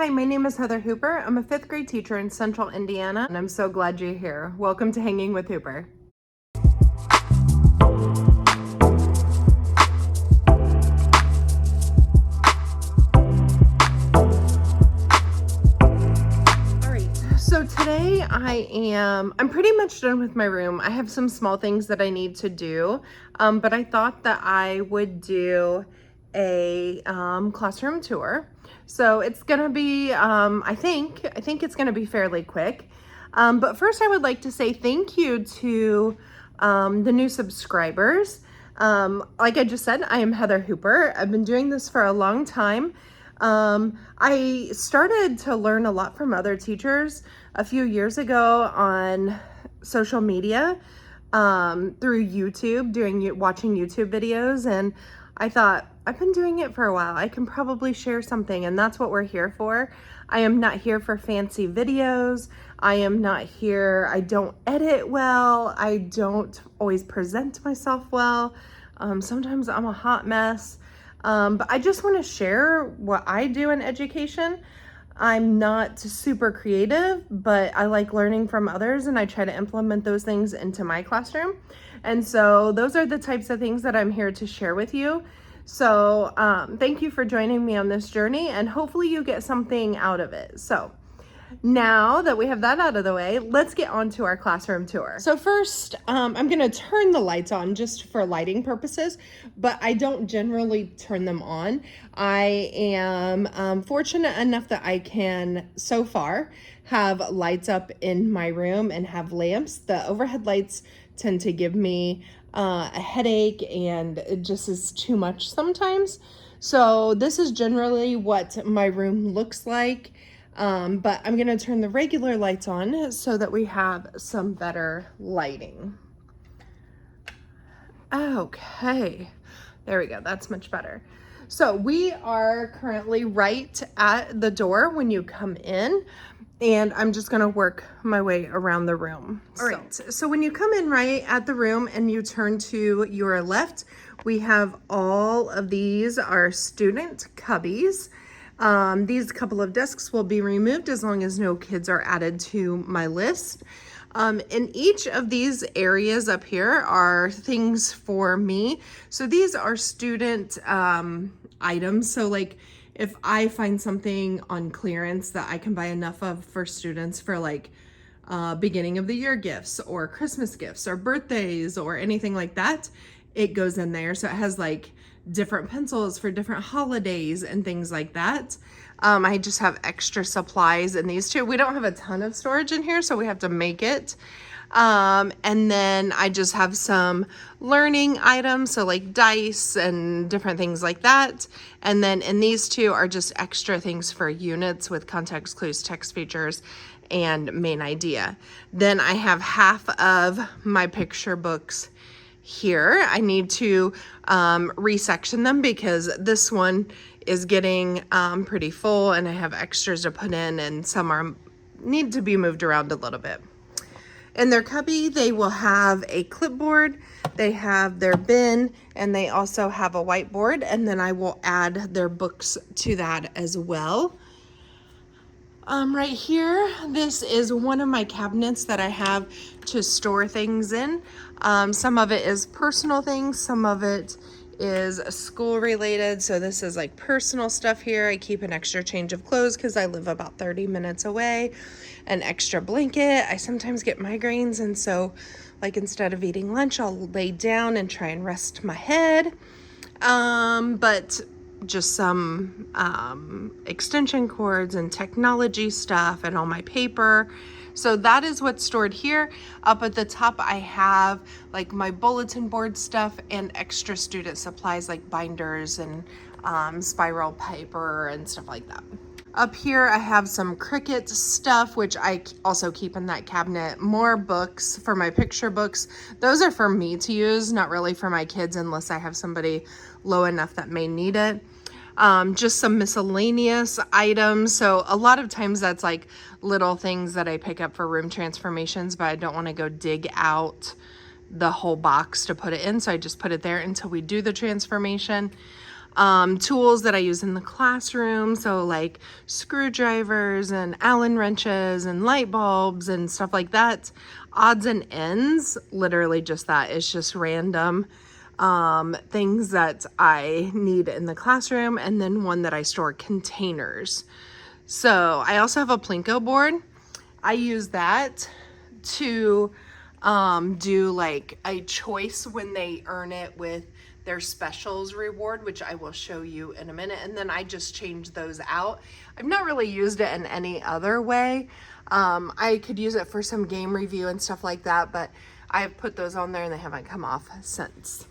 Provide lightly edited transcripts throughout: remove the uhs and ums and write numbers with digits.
Hi, my name is Heather Hooper. I'm a 5th grade teacher in Central Indiana, and I'm so glad you're here. Welcome to Hanging with Hooper. So today I'm pretty much done with my room. I have some small things that I need to do, but I thought that I would do a classroom tour. So it's gonna be, I think it's gonna be fairly quick. But first I would like to say thank you to the new subscribers. Like I just said, I am Heather Hooper. I've been doing this for a long time. I started to learn a lot from other teachers a few years ago on social media, through YouTube, watching YouTube videos, and I thought, I've been doing it for a while. I can probably share something, and that's what we're here for. I am not here for fancy videos. I don't edit well. I don't always present myself well. Sometimes I'm a hot mess. But I just want to share what I do in education. I'm not super creative, but I like learning from others, and I try to implement those things into my classroom. And so those are the types of things that I'm here to share with you. So thank you for joining me on this journey, and hopefully you get something out of it. So now that we have that out of the way, let's get on to our classroom tour. So first, I'm gonna turn the lights on just for lighting purposes, but I don't generally turn them on. I am fortunate enough that I can, so far, have lights up in my room and have lamps. The overhead lights tend to give me a headache, and it just is too much sometimes. So this is generally what my room looks like. But I'm gonna turn the regular lights on so that we have some better lighting. Okay, there we go, that's much better. So we are currently right at the door when you come in, and I'm just gonna work my way around the room. All right, so when you come in right at the room and you turn to your left, we have all of these are student cubbies. These couple of desks will be removed as long as no kids are added to my list. And each of these areas up here are things for me. So these are student items. So like if I find something on clearance that I can buy enough of for students for like beginning of the year gifts or Christmas gifts or birthdays or anything like that, it goes in there. So it has like different pencils for different holidays and things like that. I just have extra supplies in these two. We don't have a ton of storage in here, so we have to make it. And then I just have some learning items, so like dice and different things like that. And then in these two are just extra things for units with context clues, text features, and main idea. Then I have half of my picture books here. I need to resection them because this one is getting pretty full, and I have extras to put in, and some need to be moved around a little bit. In their cubby, they will have a clipboard, they have their bin, and they also have a whiteboard, and then I will add their books to that as well. Right here, this is one of my cabinets that I have to store things in. Some of it is personal things, some of it is school related. So this is like personal stuff here. I keep an extra change of clothes because I live about 30 minutes away. An extra blanket. I sometimes get migraines, and so like instead of eating lunch, I'll lay down and try and rest my head. But just some extension cords and technology stuff and all my paper. So that is what's stored here. Up at the top, I have like my bulletin board stuff and extra student supplies like binders and spiral paper and stuff like that. Up here, I have some Cricut stuff, which I also keep in that cabinet. More books for my picture books. Those are for me to use, not really for my kids unless I have somebody low enough that may need it. Just some miscellaneous items. So a lot of times that's like little things that I pick up for room transformations, but I don't want to go dig out the whole box to put it in. So I just put it there until we do the transformation. tools that I use in the classroom. So like screwdrivers and Allen wrenches and light bulbs and stuff like that. Odds and ends, literally just that. It's just random things that I need in the classroom, and then one that I store containers. So I also have a Plinko board. I use that to do like a choice when they earn it with their specials reward, which I will show you in a minute. And then I just change those out. I've not really used it in any other way. I could use it for some game review and stuff like that, but I've put those on there and they haven't come off since.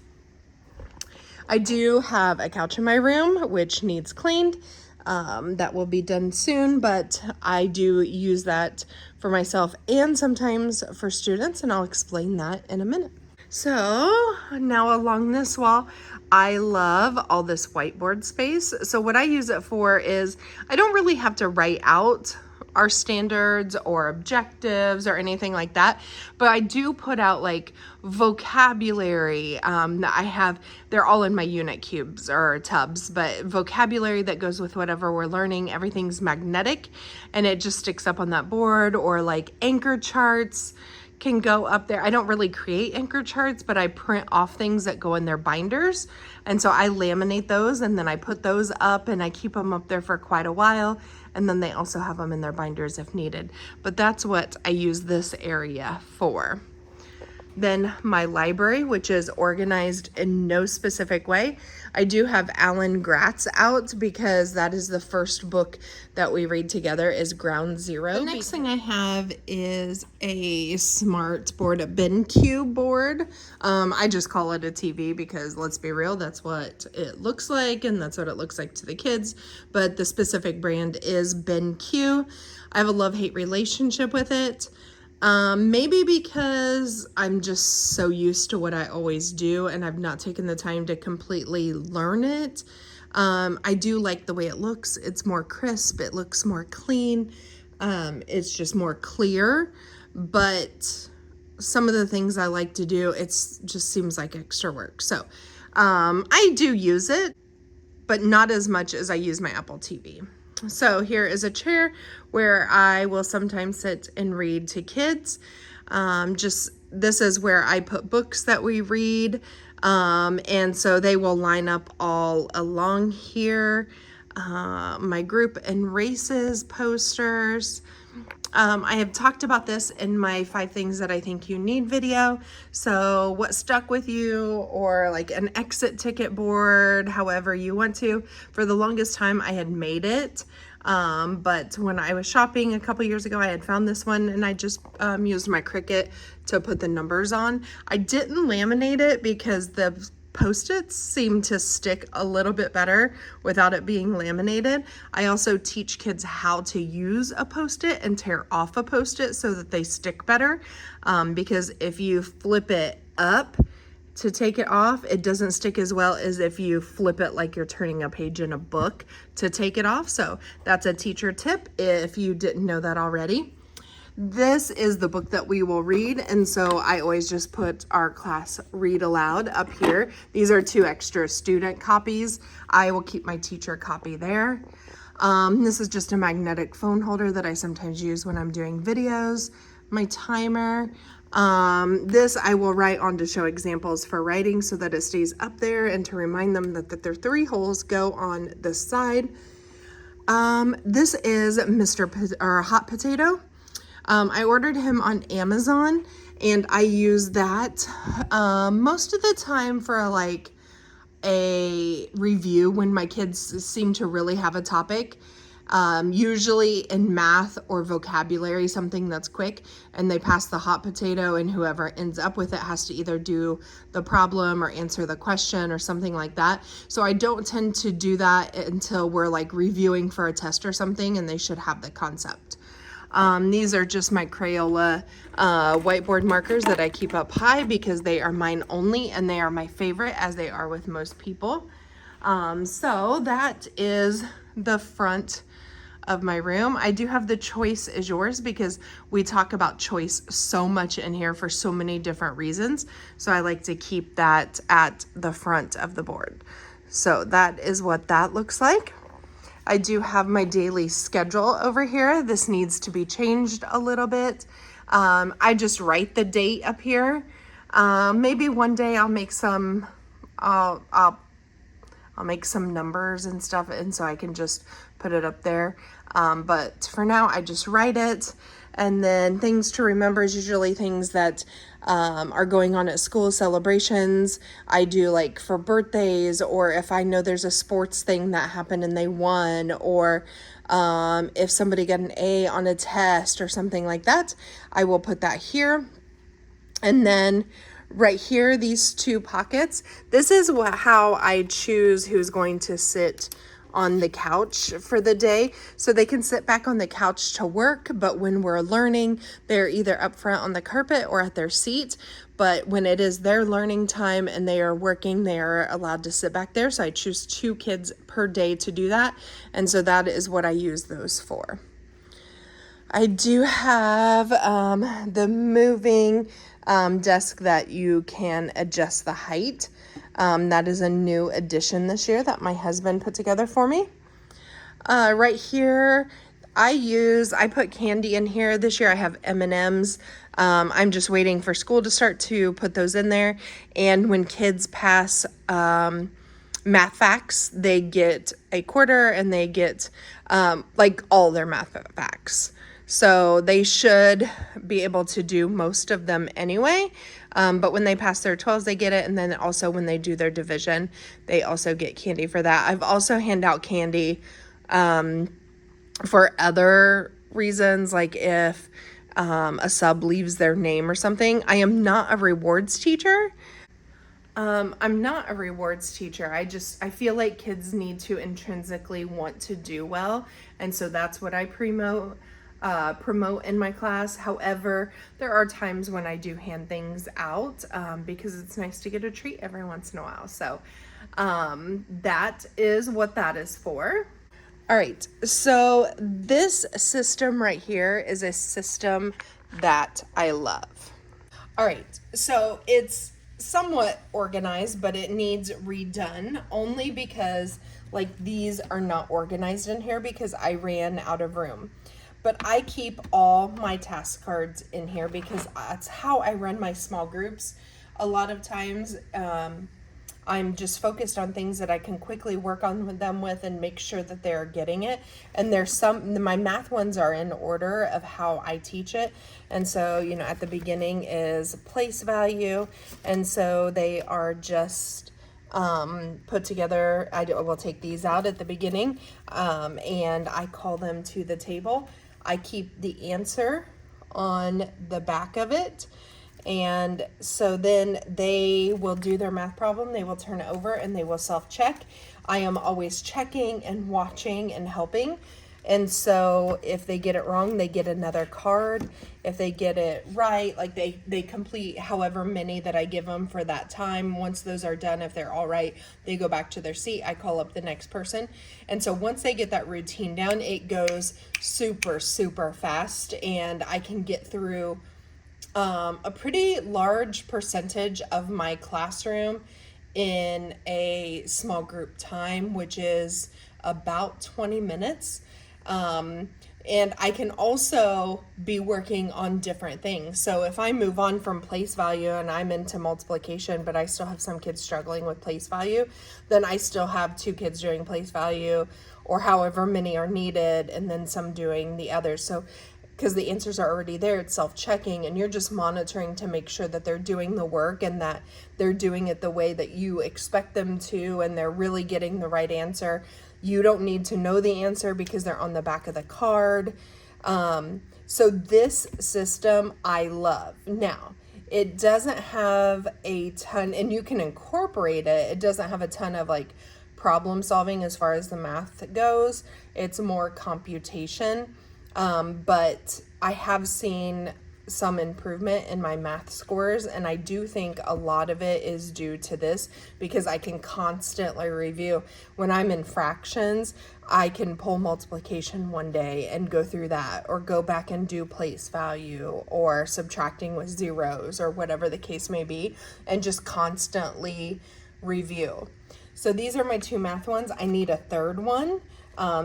I do have a couch in my room, which needs cleaned. That will be done soon, but I do use that for myself and sometimes for students, and I'll explain that in a minute. So now along this wall, I love all this whiteboard space. So what I use it for is I don't really have to write out our standards or objectives or anything like that, but I do put out like vocabulary that I have. They're all in my unit cubes or tubs, but vocabulary that goes with whatever we're learning. Everything's magnetic and it just sticks up on that board, or like anchor charts can go up there. I don't really create anchor charts, but I print off things that go in their binders. And so I laminate those and then I put those up and I keep them up there for quite a while. And then they also have them in their binders if needed. But that's what I use this area for. Then my library, which is organized in no specific way. I do have Alan Gratz out because that is the first book that we read together, is Ground Zero. The next thing I have is a Smartboard, a BenQ board. I just call it a TV because let's be real, that's what it looks like and that's what it looks like to the kids. But the specific brand is BenQ. I have a love-hate relationship with it. Maybe because I'm just so used to what I always do and I've not taken the time to completely learn it. I do like the way it looks. It's more crisp. It looks more clean. It's just more clear, but some of the things I like to do, it's just seems like extra work. So, I do use it, but not as much as I use my Apple TV. So here is a chair where I will sometimes sit and read to kids. This is where I put books that we read. And so they will line up all along here. My group and races posters. I have talked about this in my 5 things that I think you need video. So what stuck with you, or like an exit ticket board, however you want to. For the longest time I had made it. But when I was shopping a couple years ago, I had found this one and I just used my Cricut to put the numbers on. I didn't laminate it because the Post-its seem to stick a little bit better without it being laminated. I also teach kids how to use a Post-it and tear off a Post-it so that they stick better. Because if you flip it up to take it off, it doesn't stick as well as if you flip it like you're turning a page in a book to take it off. So that's a teacher tip if you didn't know that already. This is the book that we will read, and so I always just put our class read aloud up here. These are 2 extra student copies. I will keep my teacher copy there. This is just a magnetic phone holder that I sometimes use when I'm doing videos. My timer. This I will write on to show examples for writing so that it stays up there, and to remind them that their 3 holes go on this side. This is Mr. Hot Potato. I ordered him on Amazon and I use that most of the time for like a review when my kids seem to really have a topic. Usually in math or vocabulary, something that's quick, and they pass the hot potato and whoever ends up with it has to either do the problem or answer the question or something like that. So I don't tend to do that until we're like reviewing for a test or something and they should have the concept. These are just my Crayola whiteboard markers that I keep up high because they are mine only and they are my favorite, as they are with most people. So that is the front of my room. I do have the choice is yours because we talk about choice so much in here for so many different reasons. So I like to keep that at the front of the board. So that is what that looks like. I do have my daily schedule over here. This needs to be changed a little bit. I just write the date up here. Maybe one day I'll make some, I'll make some numbers and stuff, and so I can just put it up there. But for now, I just write it. And then things to remember is usually things that are going on at school, celebrations. I do like for birthdays, or if I know there's a sports thing that happened and they won, or if somebody got an A on a test or something like that, I will put that here. And then right here, these two pockets, this is how I choose who's going to sit on the couch for the day. So they can sit back on the couch to work, but when we're learning, they're either up front on the carpet or at their seat. But when it is their learning time and they are working, they are allowed to sit back there. So I choose 2 kids per day to do that. And so that is what I use those for. I do have the moving desk that you can adjust the height. That is a new addition this year that my husband put together for me. Right here, I put candy in here. This year I have M&Ms. I'm just waiting for school to start to put those in there. And when kids pass math facts, they get a quarter, and they get like all their math facts. So they should be able to do most of them anyway. But when they pass their 12s, they get it. And then also when they do their division, they also get candy for that. I've also handed out candy for other reasons, like if a sub leaves their name or something. I am not a rewards teacher. I'm not a rewards teacher. I feel like kids need to intrinsically want to do well. And so that's what I promote in my class. However, there are times when I do hand things out because it's nice to get a treat every once in a while. So that is what that is for. All right, so this system right here is a system that I love. All right, so it's somewhat organized, but it needs redone only because like these are not organized in here because I ran out of room. But I keep all my task cards in here because that's how I run my small groups. A lot of times I'm just focused on things that I can quickly work on them with and make sure that they're getting it. And my math ones are in order of how I teach it. And so, at the beginning is place value. And so they are just put together. I will take these out at the beginning and I call them to the table. I keep the answer on the back of it. And so then they will do their math problem. They will turn it over and they will self-check. I am always checking and watching and helping. And so if they get it wrong, they get another card. If they get it right, like they complete however many that I give them for that time. Once those are done, if they're all right, they go back to their seat. I call up the next person. And so once they get that routine down, it goes super, super fast. And I can get through a pretty large percentage of my classroom in a small group time, which is about 20 minutes. And I can also be working on different things. So if I move on from place value and I'm into multiplication, but I still have some kids struggling with place value, then I still have 2 kids doing place value or however many are needed, and then some doing the others. So because the answers are already there, it's self-checking, and you're just monitoring to make sure that they're doing the work and that they're doing it the way that you expect them to, and they're really getting the right answer. You don't need to know the answer because they're on the back of the card. So this system I love. Now, it doesn't have a ton, and you can incorporate it. It doesn't have a ton of like problem solving as far as the math goes. It's more computation. But I have seen some improvement in my math scores, and I do think a lot of it is due to this because I can constantly review. When I'm in fractions, I can pull multiplication one day and go through that, or go back and do place value or subtracting with zeros or whatever the case may be, and just constantly review. So these are my 2 math ones. I need a third one.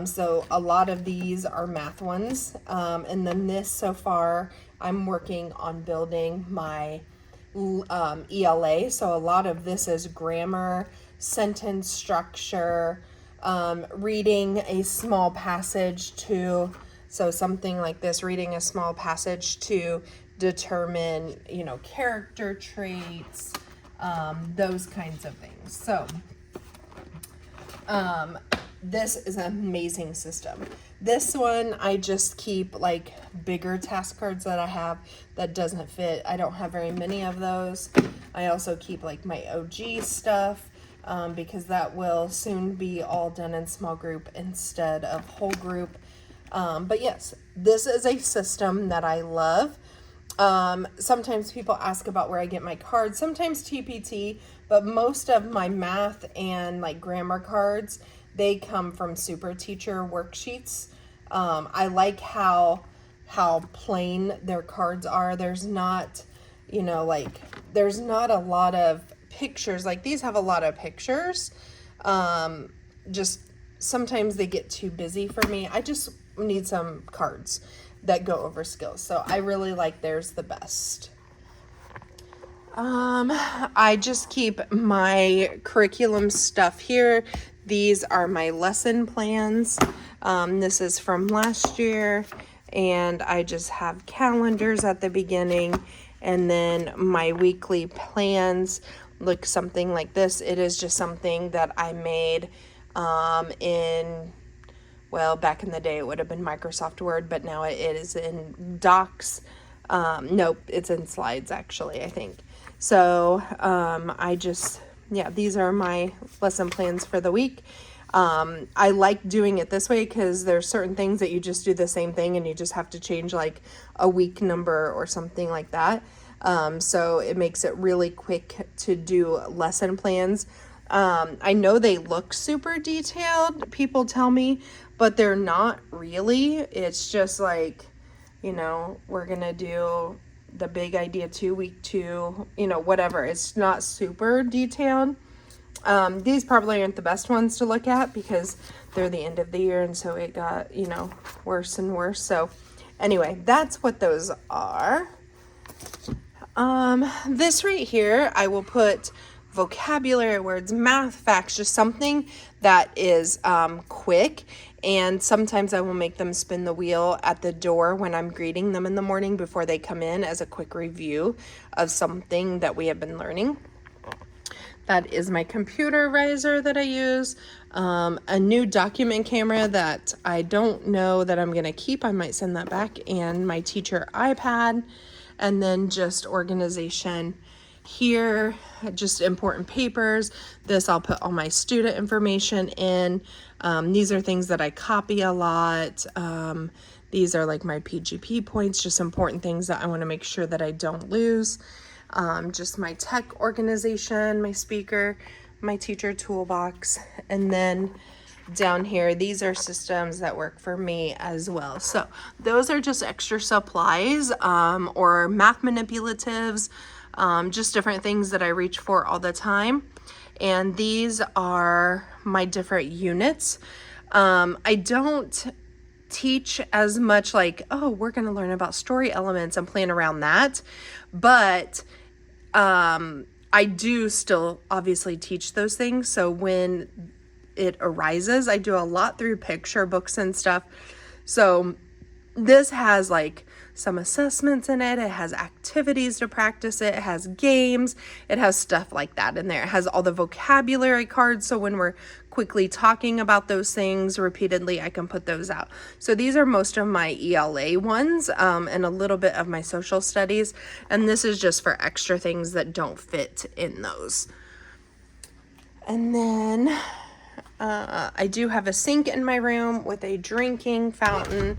So a lot of these are math ones. And then this, so far, I'm working on building my ELA. So a lot of this is grammar, sentence structure, reading a small passage to, so something like this, reading a small passage to determine, character traits, those kinds of things. So this is an amazing system. This one, I just keep like bigger task cards that I have that doesn't fit. I don't have very many of those. I also keep like my OG stuff because that will soon be all done in small group instead of whole group. But yes, this is a system that I love. Sometimes people ask about where I get my cards, sometimes TPT, but most of my math and like grammar cards, they come from Super Teacher worksheets. I like how plain their cards are. There's not, there's not a lot of pictures. Like these have a lot of pictures. Just sometimes they get too busy for me. I just need some cards that go over skills. So I really like theirs the best. I just keep my curriculum stuff here. These are my lesson plans. This is from last year, and I just have calendars at the beginning, and then my weekly plans look something like this. It is just something that I made back in the day it would have been Microsoft Word, but now it is in Docs. Nope, it's in Slides actually, I think. So these are my lesson plans for the week. I like doing it this way because there's certain things that you just do the same thing and you just have to change like a week number or something like that. So it makes it really quick to do lesson plans. I know they look super detailed, people tell me, but they're not really. It's just like, we're gonna do the big idea 2, week 2, whatever. It's not super detailed. These probably aren't the best ones to look at because they're the end of the year, and so it got, worse and worse. So anyway, that's what those are. This right here, I will put vocabulary words, math facts, just something that is quick. And sometimes I will make them spin the wheel at the door when I'm greeting them in the morning before they come in as a quick review of something that we have been learning. That is my computer riser that I use. A new document camera that I don't know that I'm going to keep. I might send that back. And my teacher iPad. And then just organization here, just important papers. This I'll put all my student information in. These are things that I copy a lot. These are like my PGP points, just important things that I want to make sure that I don't lose. Just my tech organization, my speaker, my teacher toolbox, and then down here, these are systems that work for me as well. So those are just extra supplies or math manipulatives, just different things that I reach for all the time. And these are my different units. I don't teach as much like, oh, we're going to learn about story elements and plan around that. But I do still obviously teach those things. So when it arises, I do a lot through picture books and stuff. So this has like some assessments in it. It has activities to practice it. It has games. It has stuff like that in there. It has all the vocabulary cards. So when we're quickly talking about those things repeatedly, I can put those out. So these are most of my ELA ones and a little bit of my social studies. And this is just for extra things that don't fit in those. And then I do have a sink in my room with a drinking fountain.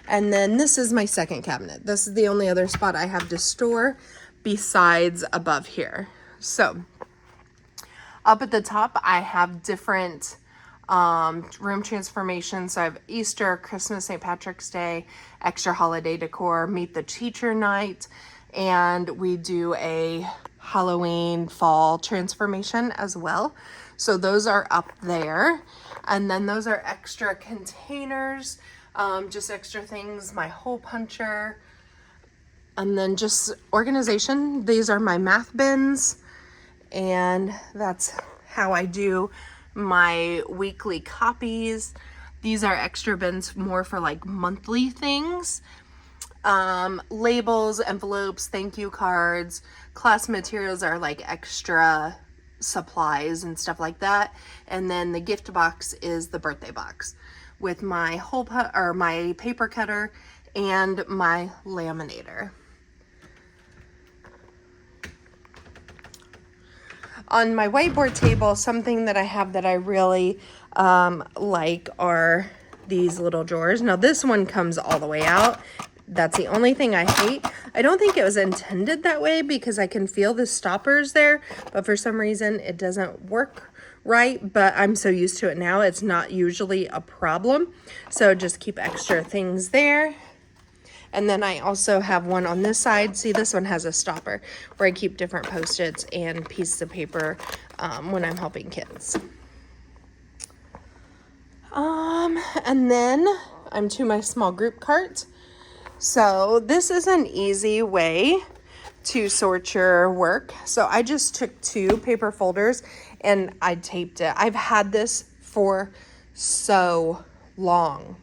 And then this is my second cabinet. This is the only other spot I have to store besides above here. So up at the top, I have different room transformations. So I have Easter, Christmas, St. Patrick's Day, extra holiday decor, meet the teacher night, and we do a Halloween fall transformation as well. So those are up there. And then those are extra containers, just extra things, my hole puncher, and then just organization. These are my math bins, and that's how I do my weekly copies. These are extra bins more for like monthly things. Labels, envelopes, thank you cards, class materials are like extra supplies and stuff like that. And then the gift box is the birthday box with my my paper cutter and my laminator. On my whiteboard table, something that I have that I really like are these little drawers. Now this one comes all the way out. That's the only thing I hate. I don't think it was intended that way because I can feel the stoppers there, but for some reason it doesn't work right, but I'm so used to it now, it's not usually a problem. So just keep extra things there. And then I also have one on this side. See, this one has a stopper where I keep different Post-its and pieces of paper when I'm helping kids. And then I'm to my small group cart. So this is an easy way to sort your work. So I just took 2 paper folders and I taped it. I've had this for so long,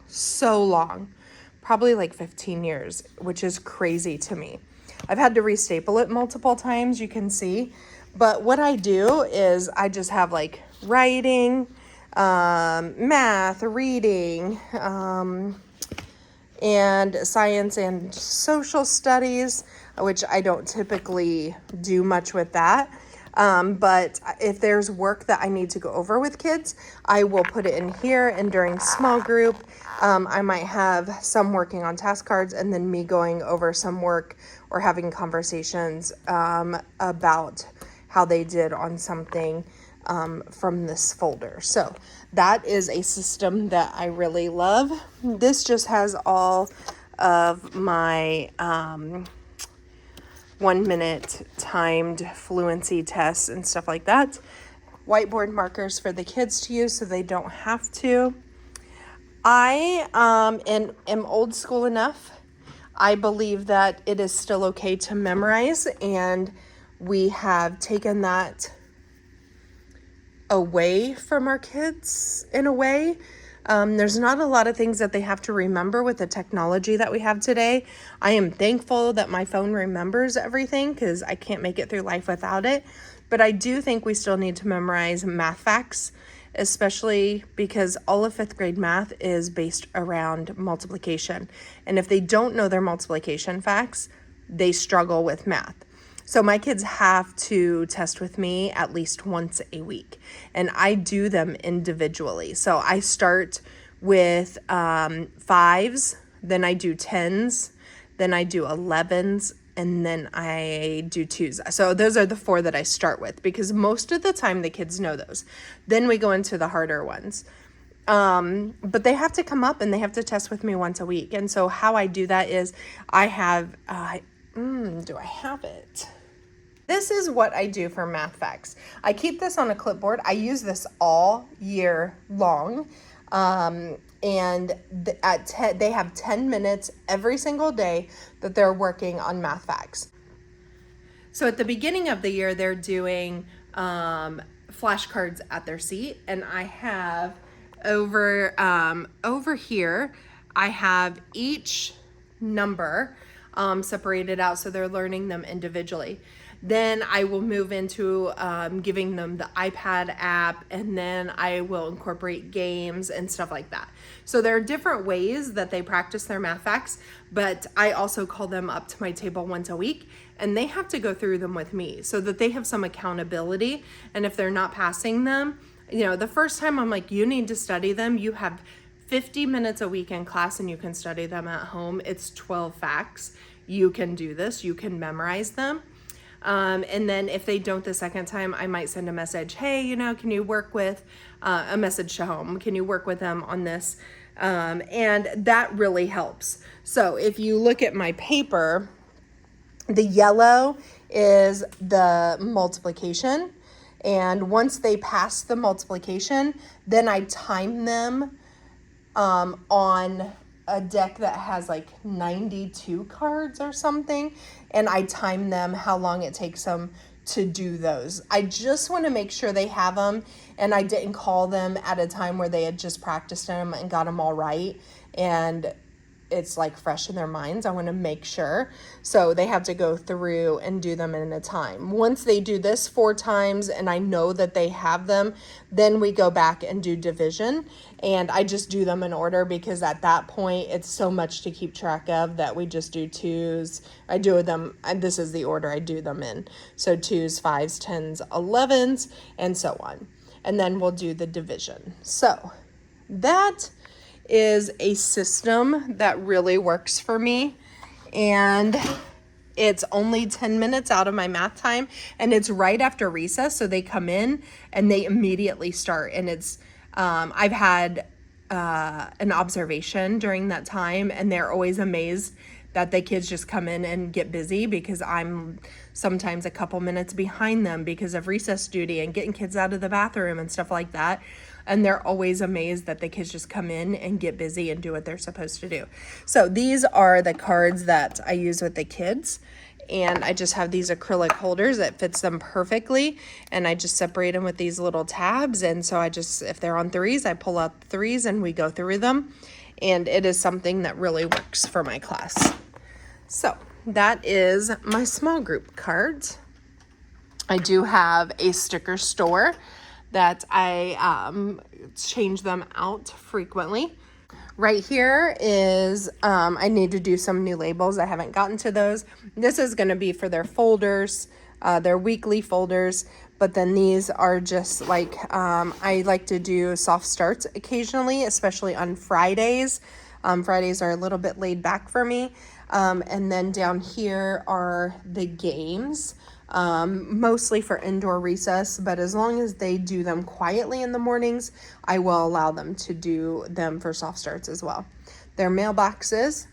probably like 15 years, which is crazy to me. I've had to restaple it multiple times, you can see. But what I do is I just have like writing, math, reading, and science and social studies, which I don't typically do much with that. But if there's work that I need to go over with kids, I will put it in here. And during small group, I might have some working on task cards and then me going over some work or having conversations about how they did on something from this folder. So that is a system that I really love. This just has all of my 1-minute timed fluency tests and stuff like that. Whiteboard markers for the kids to use so they don't have to. I am old school enough. I believe that it is still okay to memorize, and we have taken that away from our kids in a way. There's not a lot of things that they have to remember with the technology that we have today. I am thankful that my phone remembers everything because I can't make it through life without it. But I do think we still need to memorize math facts, especially because all of 5th grade math is based around multiplication. And if they don't know their multiplication facts, they struggle with math. So my kids have to test with me at least once a week, and I do them individually. So I start with 5s, then I do 10s, then I do 11s, and then I do 2s. So those are the 4 that I start with because most of the time the kids know those. Then we go into the harder ones. But they have to come up and they have to test with me once a week. And so how I do that is I have, do I have it? This is what I do for math facts. I keep this on a clipboard. I use this all year long. And they have 10 minutes every single day that they're working on math facts. So at the beginning of the year, they're doing flashcards at their seat. And I have over here, I have each number separated out so they're learning them individually. Then I will move into giving them the iPad app, and then I will incorporate games and stuff like that. So there are different ways that they practice their math facts, but I also call them up to my table once a week, and they have to go through them with me so that they have some accountability. And if they're not passing them, you know, the first time I'm like, you need to study them. You have 50 minutes a week in class and you can study them at home. It's 12 facts. You can do this. You can memorize them. And then if they don't the second time, I might send a message, hey, you know, can you work with a message to home? Can you work with them on this? And that really helps. So if you look at my paper, the yellow is the multiplication And once they pass the multiplication, then I time them on a deck that has like 92 cards or something, and I time them how long it takes them to do those. I just want to make sure they have them, and I didn't call them at a time where they had just practiced them and got them all right, and it's like fresh in their minds. I want to make sure. So they have to go through and do them in a time. Once they do this 4 times and I know that they have them, then we go back and do division. And I just do them in order because at that point it's so much to keep track of that we just do 2s. I do them, and this is the order I do them in. So 2s, 5s, 10s, 11s, and so on. And then we'll do the division. So that is a system that really works for me, and it's only 10 minutes out of my math time, and it's right after recess, so they come in and they immediately start. And it's I've had an observation during that time, and they're always amazed that the kids just come in and get busy because I'm sometimes a couple minutes behind them because of recess duty and getting kids out of the bathroom and stuff like that. And they're always amazed that the kids just come in and get busy and do what they're supposed to do. So these are the cards that I use with the kids. And I just have these acrylic holders that fits them perfectly. And I just separate them with these little tabs. And so I just, if they're on 3s, I pull out the 3s and we go through them. And it is something that really works for my class. So that is my small group cards. I do have a sticker store that I change them out frequently. Right here is, I need to do some new labels. I haven't gotten to those. This is going to be for their folders, their weekly folders. But then these are just like, I like to do soft starts occasionally, especially on Fridays. Fridays are a little bit laid back for me. And then down here are the games. Mostly for indoor recess, but as long as they do them quietly in the mornings, I will allow them to do them for soft starts as well. Their mailboxes,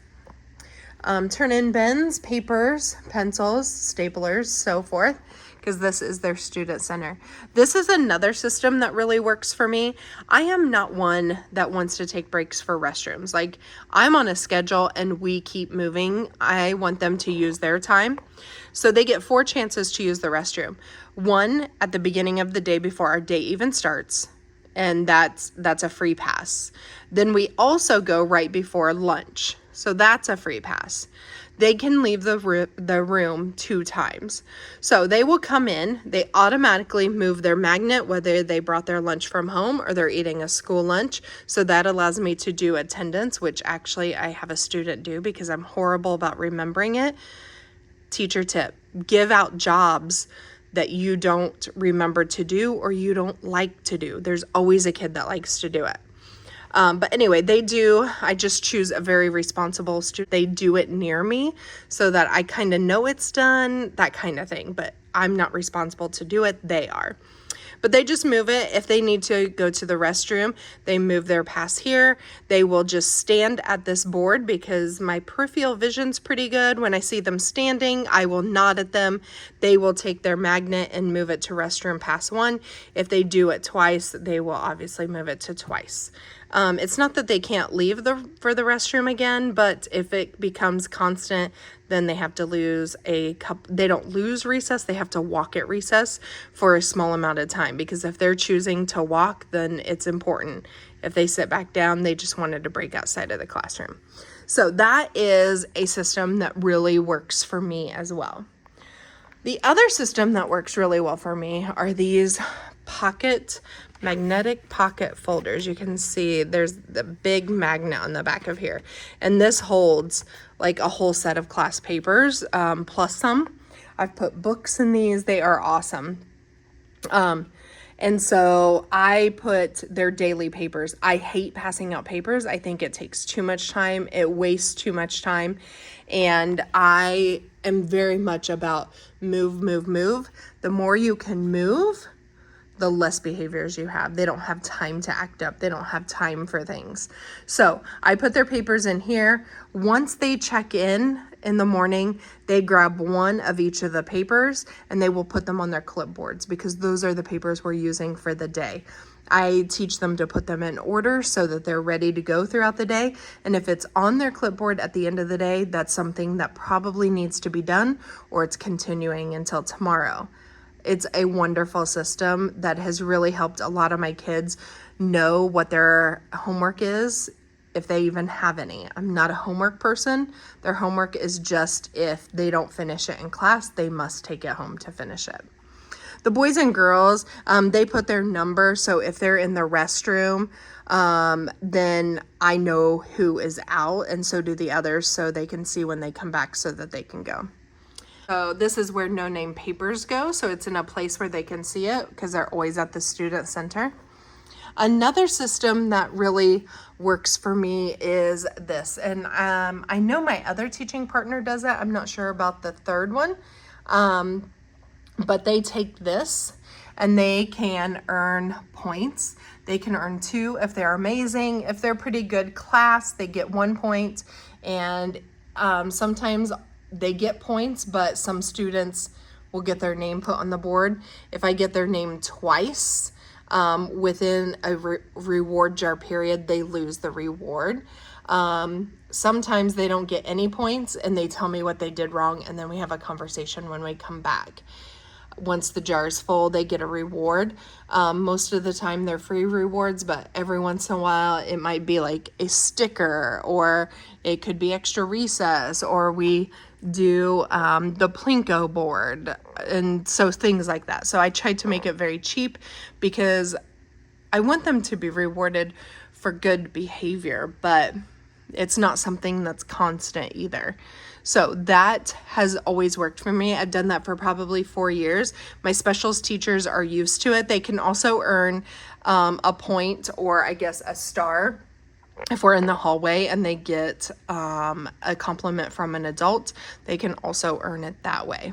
turn-in bins, papers, pencils, staplers, so forth, because this is their student center. This is another system that really works for me. I am not one that wants to take breaks for restrooms. Like, I'm on a schedule and we keep moving. I want them to use their time. So they get 4 chances to use the restroom. 1 at the beginning of the day before our day even starts, and that's a free pass. Then we also go right before lunch. So that's a free pass. They can leave the room 2 times. So they will come in, they automatically move their magnet, whether they brought their lunch from home or they're eating a school lunch. So that allows me to do attendance, which actually I have a student do because I'm horrible about remembering it. Teacher tip, give out jobs that you don't remember to do or you don't like to do. There's always a kid that likes to do it. But anyway, I just choose a very responsible student. They do it near me so that I kind of know it's done, that kind of thing. But I'm not responsible to do it. They are. But they just move it. If they need to go to the restroom, they move their pass here. They will just stand at this board because my peripheral vision's pretty good. When I see them standing, I will nod at them. They will take their magnet and move it to restroom pass 1. If they do it twice, they will obviously move it to twice. It's not that they can't leave for the restroom again, but if it becomes constant, then they have to lose they don't lose recess, they have to walk at recess for a small amount of time, because if they're choosing to walk, then it's important. If they sit back down, they just wanted to break outside of the classroom. So that is a system that really works for me as well. The other system that works really well for me are these magnetic pocket folders. You can see there's the big magnet on the back of here, and this holds like a whole set of class papers, plus some. I've put books in these. They are awesome. And so I put their daily papers. I hate passing out papers. I think it takes too much time. It wastes too much time. And I am very much about move. The more you can move, the less behaviors you have. They don't have time to act up. They don't have time for things. So I put their papers in here. Once they check in in the morning, they grab one of each of the papers and they will put them on their clipboards because those are the papers we're using for the day. I teach them to put them in order so that they're ready to go throughout the day. And if it's on their clipboard at the end of the day, that's something that probably needs to be done, or it's continuing until tomorrow. It's a wonderful system that has really helped a lot of my kids know what their homework is, if they even have any. I'm not a homework person. Their homework is just if they don't finish it in class, they must take it home to finish it. The boys and girls, they put their number, so if they're in the restroom, then I know who is out, and so do the others, so they can see when they come back so that they can go. So this is where no-name papers go, so it's in a place where they can see it because they're always at the student center. Another system that really works for me is this, and I know my other teaching partner does that. I'm not sure about the third one. But they take this and they can earn points. They can earn 2 if they're amazing. If they're pretty good class, they get 1 point. And sometimes they get points, but some students will get their name put on the board. If I get their name twice within a reward jar period, they lose the reward. Sometimes they don't get any points and they tell me what they did wrong, and then we have a conversation when we come back. Once the jar is full, they get a reward. Most of the time they're free rewards, but every once in a while it might be like a sticker, or it could be extra recess, or we do the Plinko board, and so things like that. So I tried to make it very cheap because I want them to be rewarded for good behavior, but it's not something that's constant either. So that has always worked for me. I've done that for probably 4 years. My specials teachers are used to it. They can also earn a point, or I guess a star, if we're in the hallway and they get a compliment from an adult. They can also earn it that way.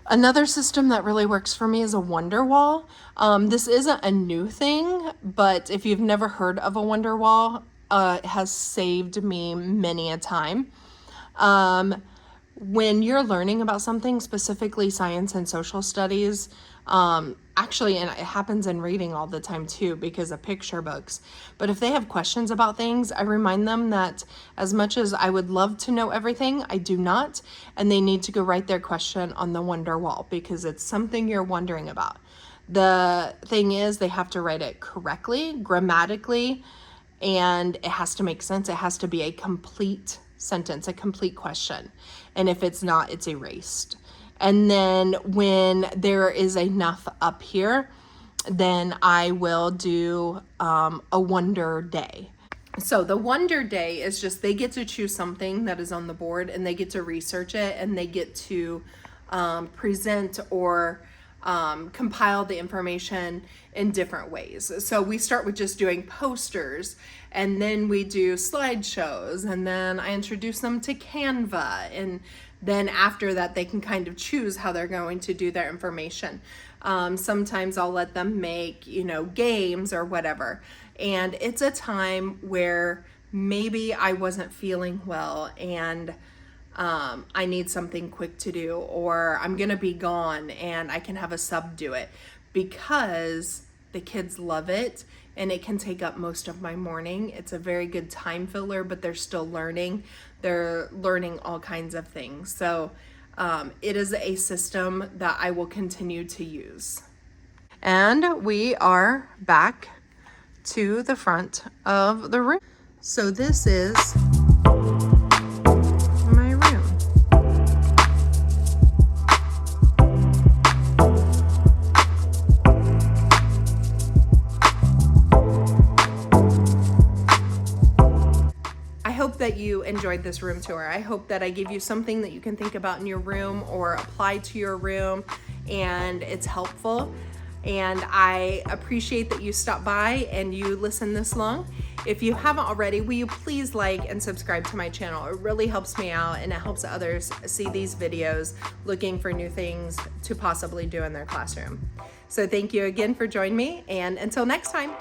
Another system that really works for me is a wonder wall. This isn't a new thing, but if you've never heard of a wonder wall, it has saved me many a time. When you're learning about something, specifically science and social studies, actually, and it happens in reading all the time too because of picture books, but if they have questions about things, I remind them that as much as I would love to know everything, I do not, and they need to go write their question on the wonder wall because it's something you're wondering about. The thing is, they have to write it correctly, grammatically, and it has to make sense. It has to be a complete sentence, a complete question. And if it's not, it's erased. And then when there is enough up here, then I will do a wonder day. So the wonder day is just they get to choose something that is on the board and they get to research it, and they get to present or compile the information in different ways. So we start with just doing posters, and then we do slideshows, and then I introduce them to Canva, and then after that they can kind of choose how they're going to do their information. Sometimes I'll let them make, games or whatever. And it's a time where maybe I wasn't feeling well and I need something quick to do, or I'm gonna be gone and I can have a sub do it, because the kids love it and it can take up most of my morning. It's a very good time filler, but they're still learning. They're learning all kinds of things. So it is a system that I will continue to use. And we are back to the front of the room. So this is my room. I hope that you enjoyed this room tour. I hope that I gave you something that you can think about in your room or apply to your room, and it's helpful. And I appreciate that you stopped by and you listened this long. If you haven't already, will you please like and subscribe to my channel? It really helps me out, and it helps others see these videos looking for new things to possibly do in their classroom. So thank you again for joining me, and until next time.